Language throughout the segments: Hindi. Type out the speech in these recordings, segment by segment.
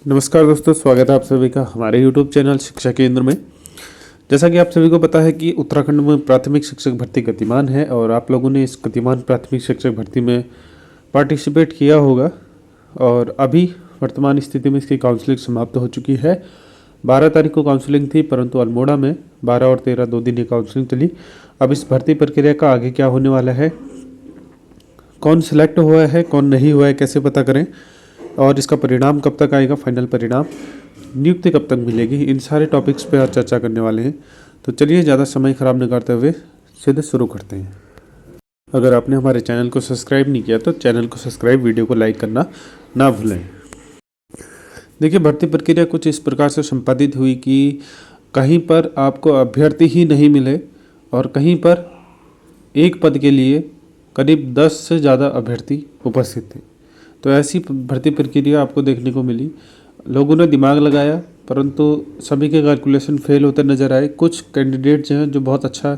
नमस्कार दोस्तों, स्वागत है आप सभी का हमारे YouTube चैनल शिक्षा केंद्र में। जैसा कि आप सभी को पता है कि उत्तराखंड में प्राथमिक शिक्षक भर्ती गतिमान है और आप लोगों ने इस गतिमान प्राथमिक शिक्षक भर्ती में पार्टिसिपेट किया होगा और अभी वर्तमान स्थिति में इसकी काउंसलिंग समाप्त हो चुकी है। 12 तारीख को काउंसलिंग थी, परंतु अल्मोड़ा में 12 और 13 2 दिन की काउंसलिंग चली। अब इस भर्ती प्रक्रिया का आगे क्या होने वाला है, कौन सिलेक्ट हुआ है कौन नहीं हुआ है, कैसे पता करें और इसका परिणाम कब तक आएगा, फाइनल परिणाम, नियुक्ति कब तक मिलेगी, इन सारे टॉपिक्स पे आज चर्चा करने वाले हैं। तो चलिए ज़्यादा समय खराब न करते हुए सीधे शुरू करते हैं। अगर आपने हमारे चैनल को सब्सक्राइब नहीं किया तो चैनल को सब्सक्राइब, वीडियो को लाइक करना ना भूलें। देखिए, भर्ती प्रक्रिया कुछ इस प्रकार से संपादित हुई कि कहीं पर आपको अभ्यर्थी ही नहीं मिले और कहीं पर एक पद के लिए करीब 10 से ज़्यादा अभ्यर्थी उपस्थित थे। तो ऐसी भर्ती प्रक्रिया आपको देखने को मिली। लोगों ने दिमाग लगाया परंतु सभी के कैलकुलेशन फेल होते नज़र आए। कुछ कैंडिडेट्स हैं जो बहुत अच्छा,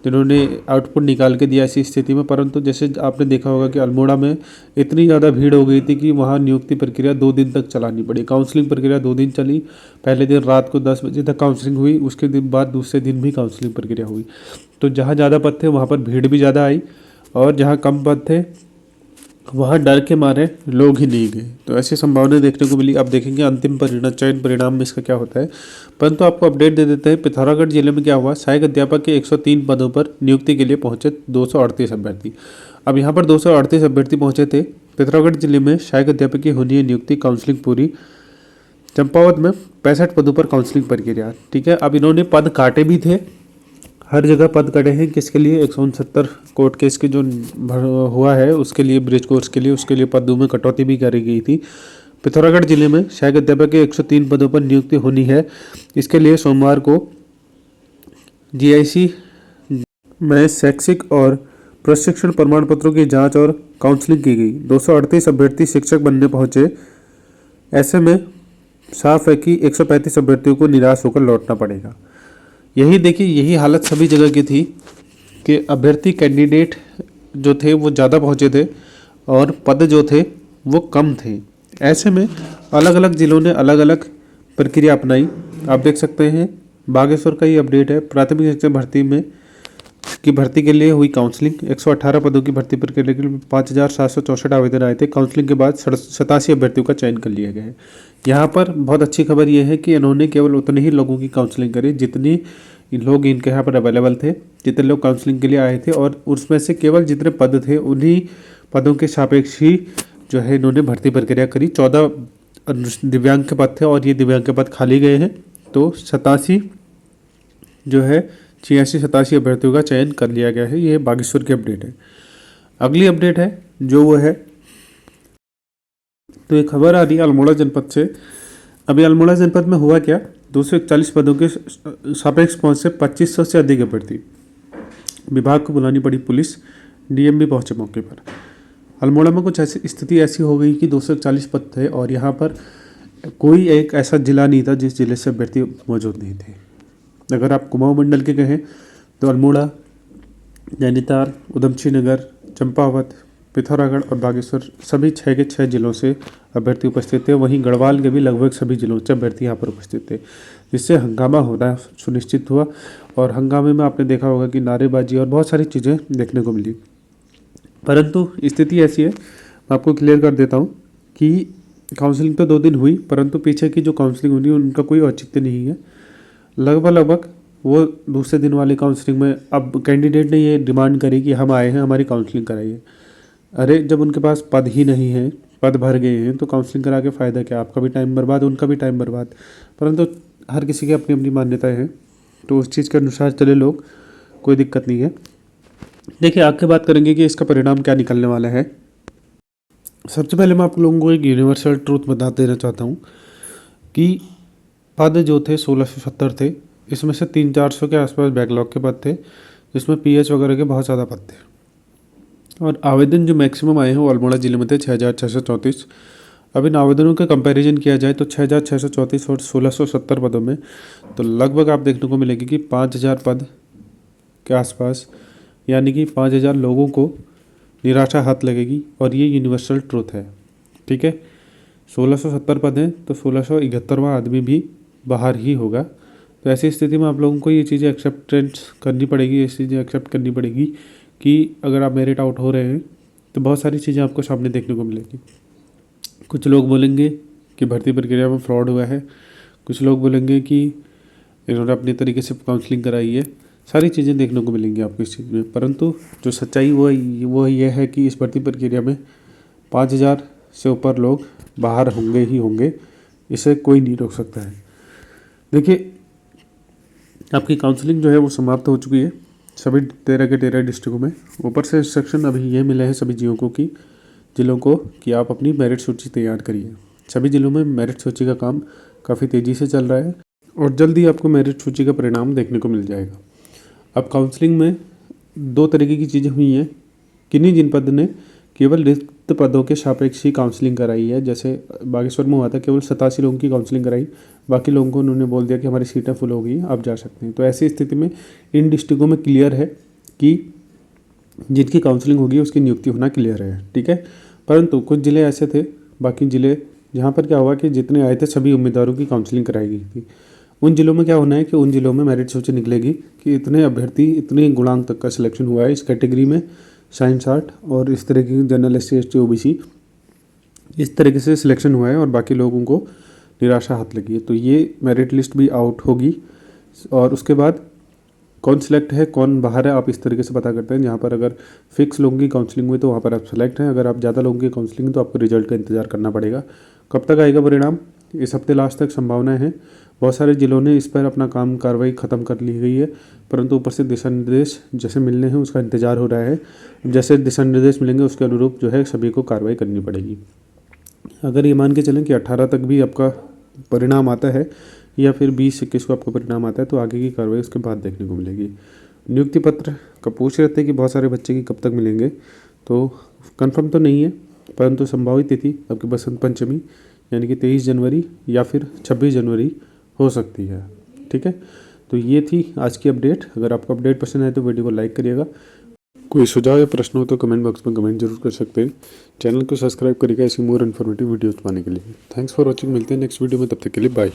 जिन्होंने आउटपुट निकाल के दिया ऐसी स्थिति में, परंतु जैसे आपने देखा होगा कि अल्मोड़ा में इतनी ज़्यादा भीड़ हो गई थी कि वहाँ नियुक्ति प्रक्रिया 2 दिन तक चलानी पड़ी। काउंसलिंग प्रक्रिया 2 दिन चली। पहले दिन रात को 10 बजे तक काउंसलिंग हुई, उसके दिन बाद दूसरे दिन भी काउंसलिंग प्रक्रिया हुई। तो जहाँ ज़्यादा पद थे वहाँ पर भीड़ भी ज़्यादा आई और जहाँ कम पद थे वहाँ डर के मारे लोग ही नहीं गए। तो ऐसी संभावना देखने को मिली। अब देखेंगे अंतिम परिणाम, चयन परिणाम में इसका क्या होता है। परंतु आपको अपडेट दे देते हैं, पिथौरागढ़ जिले में क्या हुआ। सहायक अध्यापक के 103 पदों पर नियुक्ति के लिए पहुंचे 238 अभ्यर्थी। अब यहाँ पर 238 अभ्यर्थी पहुंचे थे। पिथौरागढ़ जिले में सहायक अध्यापक की होनी है नियुक्ति, काउंसलिंग पूरी। चंपावत में 65 पदों पर काउंसलिंग प्रक्रिया, ठीक है। अब इन्होंने पद काटे भी थे, हर जगह पद कटे हैं। किसके लिए? 169 कोर्ट केस की जो हुआ है उसके लिए, ब्रिज कोर्स के लिए, उसके लिए पदों में कटौती भी करी गई थी। पिथौरागढ़ जिले में सहायक अध्यापक के 103 पदों पर नियुक्ति होनी है। इसके लिए सोमवार को जीआईसी में शैक्षिक और प्रशिक्षण प्रमाण पत्रों की जांच और काउंसलिंग की गई। 238 अभ्यर्थी शिक्षक बनने पहुंचे। ऐसे में साफ है कि 135 अभ्यर्थियों को निराश होकर लौटना पड़ेगा। यही देखिए, यही हालत सभी जगह की थी कि अभ्यर्थी कैंडिडेट जो थे वो ज़्यादा पहुँचे थे और पद जो थे वो कम थे। ऐसे में अलग अलग ज़िलों ने अलग अलग प्रक्रिया अपनाई। आप देख सकते हैं बागेश्वर का ये अपडेट है। प्राथमिक शिक्षक भर्ती में की भर्ती के लिए हुई काउंसलिंग। 118 पदों की भर्ती प्रक्रिया के लिए 5764 आवेदन आए थे। काउंसलिंग के बाद 87 अभ्यर्थियों का चयन कर लिया गया है। यहाँ पर बहुत अच्छी खबर यह है कि इन्होंने केवल उतने ही लोगों की काउंसलिंग करी जितनी लोग इनके यहाँ पर अवेलेबल थे, जितने लोग काउंसलिंग के लिए आए थे, और उसमें से केवल जितने पद थे उन्हीं पदों के सापेक्ष ही जो है इन्होंने भर्ती प्रक्रिया करी। 14 दिव्यांग के पद थे और ये दिव्यांग के पद खाली गए हैं। तो 87 जो है 86-87 अभ्यर्थियों का चयन कर लिया गया है। ये बागेश्वर की अपडेट है। अगली अपडेट है जो वो है, तो एक खबर आ रही है अल्मोड़ा जनपद से। अभी अल्मोड़ा जनपद में हुआ क्या, 241 पदों के सापेक्ष पहुंचे 2500 से अधिक अभ्यर्थी। विभाग को बुलानी पड़ी पुलिस, डीएम भी पहुंचे मौके पर। अल्मोड़ा में कुछ ऐसी स्थिति ऐसी हो गई कि 241 पद थे और यहाँ पर कोई एक ऐसा जिला नहीं था जिस जिले से अभ्यर्थी मौजूद नहीं थे। अगर आप कुमाऊं मंडल के कहें तो अल्मोड़ा, नैनीताल, उधमसिंह नगर, चंपावत, पिथौरागढ़ और बागेश्वर सभी 6 के 6 जिलों से अभ्यर्थी उपस्थित थे। वहीं गढ़वाल के भी लगभग सभी जिलों से अभ्यर्थी यहाँ पर उपस्थित थे, जिससे हंगामा होना सुनिश्चित हुआ। और हंगामे में आपने देखा होगा कि नारेबाजी और बहुत सारी चीज़ें देखने को मिली। परंतु स्थिति ऐसी है, मैं आपको क्लियर कर देता हूँ कि काउंसलिंग तो 2 दिन हुई, परंतु पीछे की जो काउंसलिंग हुई उनका कोई औचित्य नहीं है। लगभग वो दूसरे दिन वाली काउंसलिंग में अब कैंडिडेट ने ये डिमांड करी कि हम आए हैं, हमारी काउंसलिंग कराइए। अरे जब उनके पास पद ही नहीं है, पद भर गए हैं, तो काउंसलिंग करा के फ़ायदा क्या? आपका भी टाइम बर्बाद, उनका भी टाइम बर्बाद। परंतु हर किसी की अपनी अपनी मान्यताएं हैं, तो उस चीज़ के अनुसार चले लोग, कोई दिक्कत नहीं है। देखिए, आगे बात करेंगे कि इसका परिणाम क्या निकलने वाला है। सबसे पहले मैं आप लोगों को एक यूनिवर्सल ट्रूथ बता देना चाहता हूँ कि पद जो थे 1670 थे, इसमें से 300-400 के आसपास बैकलॉग के पद थे, जिसमें पीएच वगैरह के बहुत ज़्यादा पद थे। और आवेदन जो मैक्सिमम आए हैं वो अल्मोड़ा जिले में थे 6634। अब इन आवेदनों का कंपैरिजन किया जाए तो 6634 और 1670 पदों में तो लगभग आप देखने को मिलेगी कि 5000 पद के आसपास, यानी कि 5000 लोगों को निराशा हाथ लगेगी। और ये यूनिवर्सल ट्रूथ है, ठीक है। 1670 पद हैं तो 1671वां आदमी भी बाहर ही होगा। तो ऐसी स्थिति में आप लोगों को ये चीज़ें एक्सेप्टेंस करनी पड़ेगी, ये चीज़ें एक्सेप्ट करनी पड़ेगी कि अगर आप मेरिट आउट हो रहे हैं तो बहुत सारी चीज़ें आपको सामने देखने को मिलेगी। कुछ लोग बोलेंगे कि भर्ती प्रक्रिया में फ्रॉड हुआ है, कुछ लोग बोलेंगे कि इन्होंने अपने तरीके से काउंसलिंग कराई है, सारी चीज़ें देखने को मिलेंगी आपको इस चीज़ में। परंतु जो सच्चाई वो ये है कि इस भर्ती प्रक्रिया में 5000 से ऊपर लोग बाहर होंगे ही होंगे, इसे कोई नहीं रोक सकता है। देखिए, आपकी काउंसलिंग जो है वो समाप्त हो चुकी है सभी 13 के 13 डिस्ट्रिक्टों में। ऊपर से इंस्ट्रक्शन अभी ये मिले हैं सभी जिलों को कि आप अपनी मेरिट सूची तैयार करिए। सभी जिलों में मेरिट सूची का काम काफ़ी तेज़ी से चल रहा है और जल्द ही आपको मेरिट सूची का परिणाम देखने को मिल जाएगा। अब काउंसलिंग में 2 तरीके की चीज़ें हुई हैं। किन्हीं जनपद ने केवल रिक्त पदों के सापेक्ष ही काउंसलिंग कराई है, जैसे बागेश्वर में हुआ था, केवल 87 लोगों की काउंसलिंग कराई, बाकी लोगों को उन्होंने बोल दिया कि हमारी सीटें फुल हो गई, आप जा सकते हैं। तो ऐसी स्थिति में इन डिस्ट्रिक्टों में क्लियर है कि जिनकी काउंसलिंग होगी उसकी नियुक्ति होना क्लियर है, ठीक है। परंतु कुछ ज़िले ऐसे थे, बाकी ज़िले जहाँ पर क्या हुआ कि जितने आए थे सभी उम्मीदवारों की काउंसलिंग कराई गई थी। उन ज़िलों में क्या होना है कि उन ज़िलों में मेरिट सूची निकलेगी कि इतने अभ्यर्थी इतने गुणांक तक का सिलेक्शन हुआ है इस कैटेगरी में, साइंस आर्ट और इस तरह की जनरल SC ST OBC, इस तरीके से सिलेक्शन हुआ है और बाकी लोगों को निराशा हाथ लगी है। तो ये मेरिट लिस्ट भी आउट होगी और उसके बाद कौन सिलेक्ट है कौन बाहर है आप इस तरीके से पता करते हैं। जहाँ पर अगर फिक्स लोगों की काउंसलिंग हुई तो वहाँ पर आप सेलेक्ट हैं, अगर आप ज़्यादा लोगों की काउंसलिंग तो आपको रिजल्ट का इंतजार करना पड़ेगा। कब तक आएगा परिणाम? इस हफ्ते लास्ट तक संभावना है। बहुत सारे जिलों ने इस पर अपना कार्रवाई ख़त्म कर ली गई है, परंतु ऊपर से दिशा निर्देश जैसे मिलने हैं उसका इंतजार हो रहा है। जैसे दिशा निर्देश मिलेंगे उसके अनुरूप जो है सभी को कार्रवाई करनी पड़ेगी। अगर ये मान के चलें कि 18 तक भी आपका परिणाम आता है या फिर 20-21 को आपका परिणाम आता है तो आगे की कार्रवाई उसके बाद देखने को मिलेगी। नियुक्ति पत्र का पूछ रहे थे कि बहुत सारे बच्चे की कब तक मिलेंगे, तो कंफर्म तो नहीं है, परंतु संभावित तिथि आपकी बसंत पंचमी यानी कि 23 जनवरी या फिर 26 जनवरी हो सकती है, ठीक है। तो ये थी आज की अपडेट। अगर आपको अपडेट पसंद आए तो वीडियो को लाइक करिएगा। कोई सुझाव या प्रश्न हो तो कमेंट बॉक्स में कमेंट जरूर कर सकते हैं। चैनल को सब्सक्राइब करिएगा ऐसी मोर इन्फॉर्मेटिव वीडियोस पाने के लिए। Thanks for watching. मिलते हैं नेक्स्ट वीडियो में, तब तक के लिए बाय।